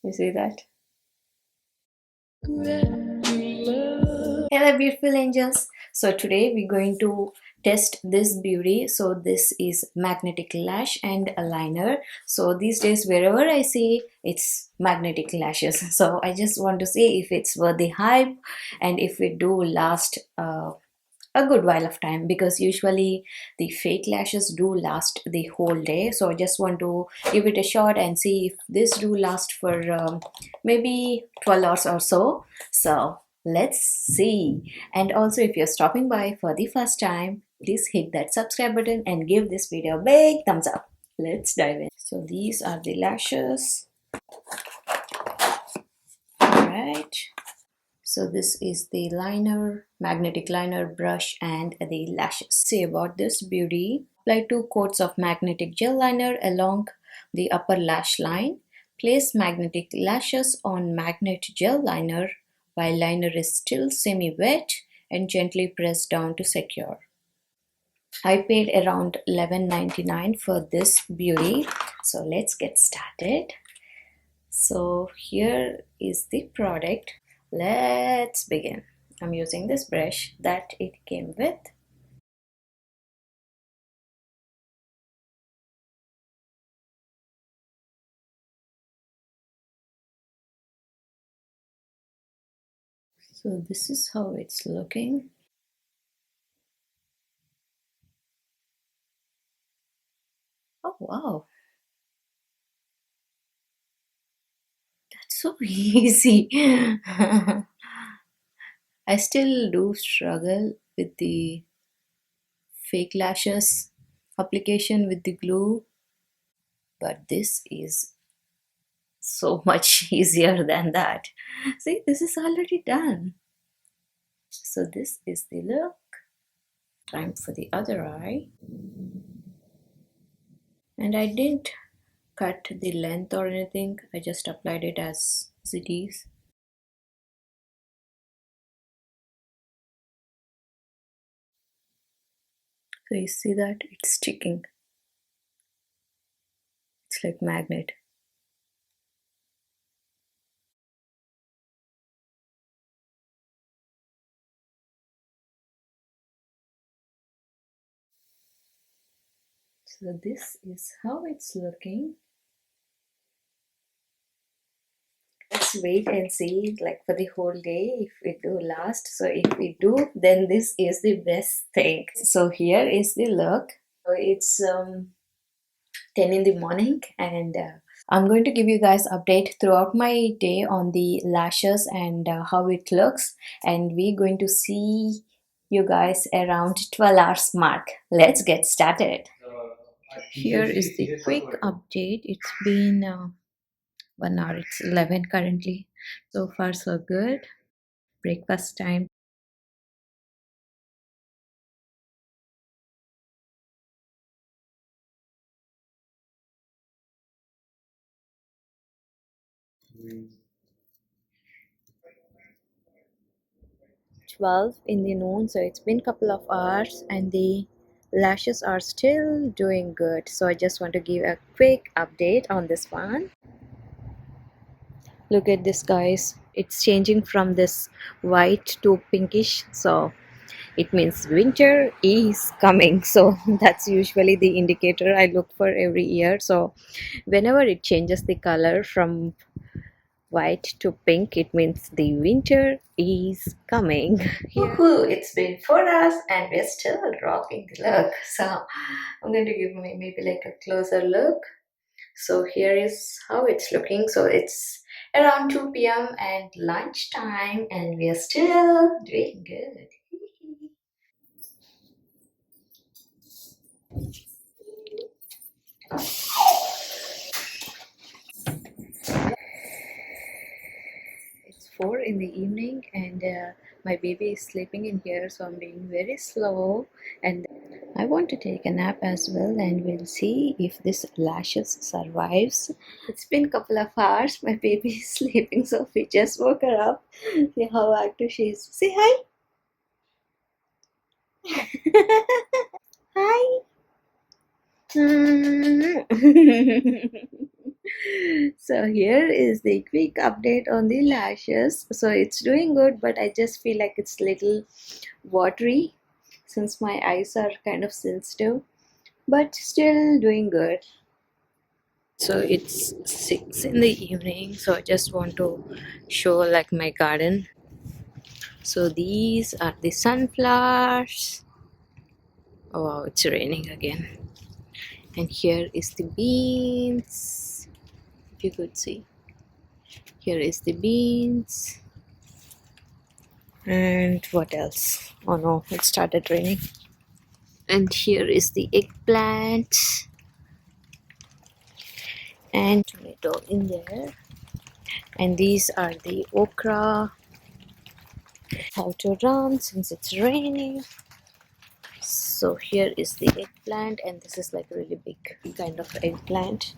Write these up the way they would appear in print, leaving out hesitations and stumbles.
You see that? Hello, beautiful angels. So today we're going to test this beauty. So this is magnetic lash and a liner. So these days wherever I see it's magnetic lashes. So I just want to see if it's worth the hype and if it do last a good while of time, because usually the fake lashes do last the whole day. So I just want to give it a shot and see if this do last for maybe 12 hours or so. So let's see. And also, if you're stopping by for the first time, please hit that subscribe button and give this video a big thumbs up. Let's dive in. So these are the lashes. All right. So this is the liner, magnetic liner brush and the lashes. Say about this beauty, apply 2 coats of magnetic gel liner along the upper lash line. Place magnetic lashes on magnet gel liner while liner is still semi-wet and gently press down to secure. I paid around $11.99 for this beauty. So let's get started. So here is the product. Let's begin. I'm using this brush that it came with. So this is how it's looking. Oh wow, that's so easy. I still do struggle with the fake lashes application with the glue, but this is so much easier than that. See, this is already done. So this is the look. Time for the other eye. And I didn't cut the length or anything, I just applied it as it is. So you see that it's sticking, it's like magnet. So this is how it's looking. Let's wait and see, like for the whole day, if it do last. So if we do, then this is the best thing. So here is the look. So it's 10 in the morning, and I'm going to give you guys update throughout my day on the lashes and how it looks, and we're going to see you guys around 12 hours mark. Let's get started. Here is the quick update. It's been 1 hour. It's 11 currently. So far so good. Breakfast time. 12 in the noon, so it's been a couple of hours and the lashes are still doing good. So I just want to give a quick update on this one. Look at this, guys, it's changing from this white to pinkish, so it means winter is coming. So that's usually the indicator I look for every year. So whenever it changes the color from white to pink, it means the winter is coming. Woohoo! It's been 4 hours and we're still rocking the look. So I'm going to give me maybe like a closer look. So here is how it's looking. So it's around 2 p.m. and lunchtime, and we are still doing good. It's 4 in the evening, and my baby is sleeping in here, so I'm being very slow. And I want to take a nap as well, and we'll see if this lashes survives. It's been a couple of hours. My baby is sleeping, so we just woke her up. See how active she is. Say hi. Hi. So here is the quick update on the lashes. So it's doing good, but I just feel like it's little watery since my eyes are kind of sensitive, but still doing good. So it's 6 in the evening, so I just want to show like my garden. So these are the sunflowers. Oh wow, it's raining again. And here is the beans. If you could see, here is the beans. And what else? Oh no, it started raining. And here is the eggplant and tomato in there. And these are the okra. How to run since it's raining. So here is the eggplant, and this is like a really big kind of eggplant.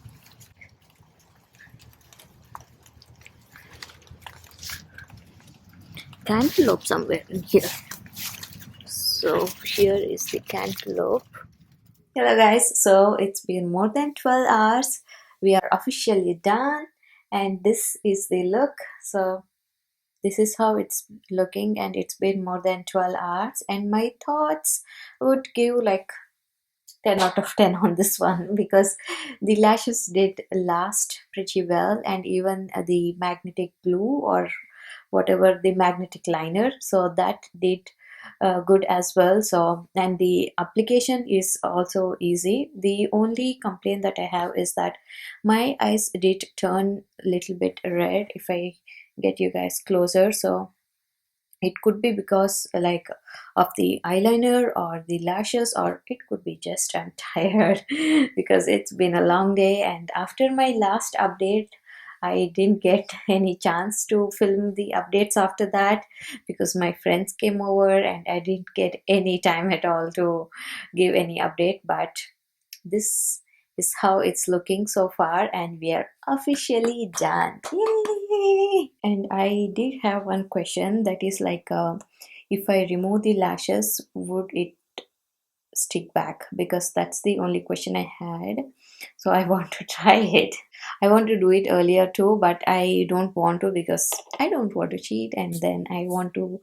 Cantaloupe somewhere in here. So here is the cantaloupe. Hello guys, so it's been more than 12 hours. We are officially done, and this is the look. So this is how it's looking, and it's been more than 12 hours, and my thoughts would give like 10 out of 10 on this one because the lashes did last pretty well, and even the magnetic glue or whatever the magnetic liner, so that did good as well. So, and the application is also easy. The only complaint that I have is that my eyes did turn a little bit red if I get you guys closer. So it could be because like of the eyeliner or the lashes, or it could be just I'm tired because it's been a long day, and after my last update I didn't get any chance to film the updates after that because my friends came over and I didn't get any time at all to give any update. But this is how it's looking so far, and we are officially done. Yay! And I did have one question, that is like if I remove the lashes, would it stick back? Because that's the only question I had, so I want to try it. I want to do it earlier too, but I don't want to because I don't want to cheat, and then I want to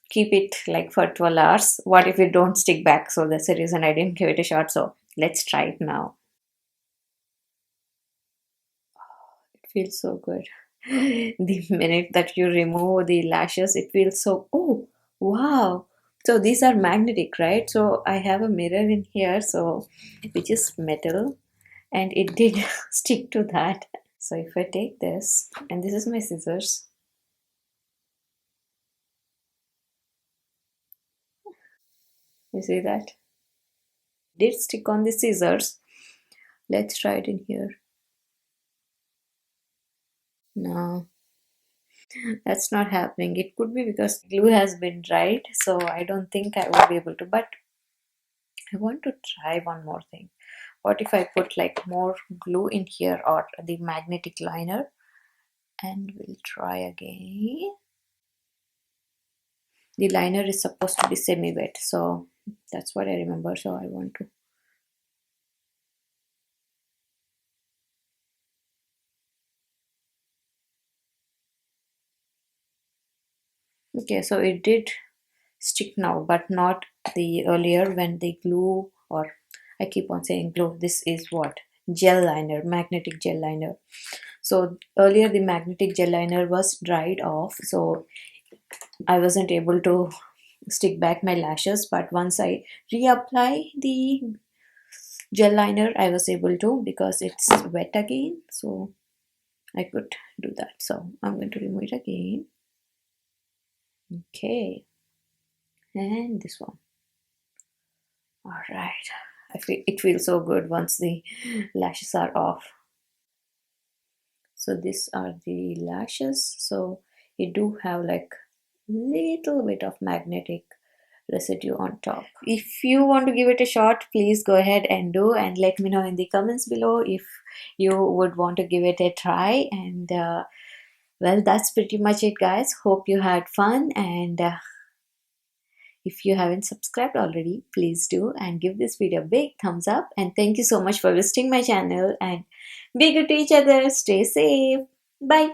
keep it like for 12 hours. What if it don't stick back? So that's the reason I didn't give it a shot. So let's try it now. It feels so good. The minute that you remove the lashes, it feels so, oh, wow. So these are magnetic, right? So I have a mirror in here, so which is metal, and it did stick to that. So if I take this, and this is my scissors, you see that? Did stick on the scissors. Let's try it in here. No, that's not happening. It could be because glue has been dried, so I don't think I will be able to. But I want to try one more thing. What if I put like more glue in here or the magnetic liner, and we'll try again. The liner is supposed to be semi-wet, so that's what I remember. So I want to. Okay, so it did stick now, but not the earlier when the glue, or I keep on saying glue. This is what? Gel liner, magnetic gel liner. So earlier the magnetic gel liner was dried off, so I wasn't able to stick back my lashes. But once I reapply the gel liner, I was able to, because it's wet again, so I could do that. So I'm going to remove it again. Okay, and this one. All right, it feels so good once the lashes are off. So these are the lashes. So you do have like little bit of magnetic residue on top. If you want to give it a shot, please go ahead and do, and let me know in the comments below if you would want to give it a try. And well, that's pretty much it, guys. Hope you had fun, and if you haven't subscribed already, please do, and give this video a big thumbs up. And thank you so much for visiting my channel, and Be good to each other. Stay safe. Bye.